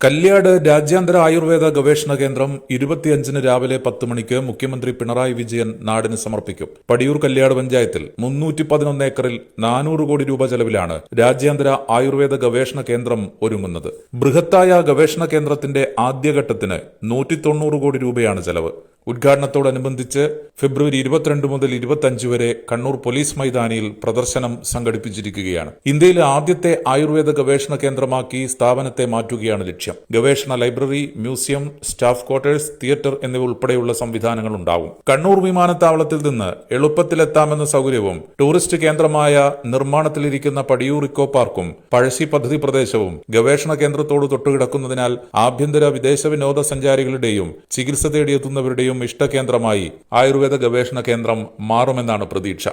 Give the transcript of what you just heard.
കല്യാട് രാജ്യാന്തര ആയുർവേദ ഗവേഷണ കേന്ദ്രം 25-ന് രാവിലെ 10 മണിക്ക് മുഖ്യമന്ത്രി പിണറായി വിജയൻ നാടിന് സമർപ്പിക്കും. പടിയൂർ കല്യാട് പഞ്ചായത്തിൽ 311 ഏക്കറിൽ 400 കോടി രൂപ ചെലവിലാണ് രാജ്യാന്തര ആയുർവേദ ഗവേഷണ കേന്ദ്രം ഒരുങ്ങുന്നത്. ബൃഹത്തായ ഗവേഷണ കേന്ദ്രത്തിന്റെ ആദ്യഘട്ടത്തിന് 190 കോടി രൂപയാണ് ചെലവ്. ഉദ്ഘാടനത്തോടനുബന്ധിച്ച് ഫെബ്രുവരി 22 മുതൽ 25 വരെ കണ്ണൂർ പോലീസ് മൈതാനിയിൽ പ്രദർശനം സംഘടിപ്പിച്ചിരിക്കുകയാണ്. ഇന്ത്യയിലെ ആദ്യത്തെ ആയുർവേദ ഗവേഷണ കേന്ദ്രമാക്കി സ്ഥാപനത്തെ മാറ്റുകയാണ് ലക്ഷ്യം. ഗവേഷണ library, museum, staff quarters, theatre എന്നിവ ഉൾപ്പെടെയുള്ള സംവിധാനങ്ങൾ ഉണ്ടാവും. കണ്ണൂർ വിമാനത്താവളത്തിൽ നിന്ന് എളുപ്പത്തിലെത്താമെന്ന സൗകര്യവും ടൂറിസ്റ്റ് കേന്ദ്രമായ നിർമ്മാണത്തിലിരിക്കുന്ന പടിയൂർ ഇക്കോ പാർക്കും പഴശ്ശി പദ്ധതി പ്രദേശവും ഗവേഷണ കേന്ദ്രത്തോട് തൊട്ടുകിടക്കുന്നതിനാൽ ആഭ്യന്തര വിദേശ വിനോദസഞ്ചാരികളുടെയും ചികിത്സ തേടിയെത്തുന്നവരുടെയും ഇഷ്ടകേന്ദ്രമായി ആയുർവേദ ഗവേഷണ കേന്ദ്രം മാറുമെന്നാണ് പ്രതീക്ഷ.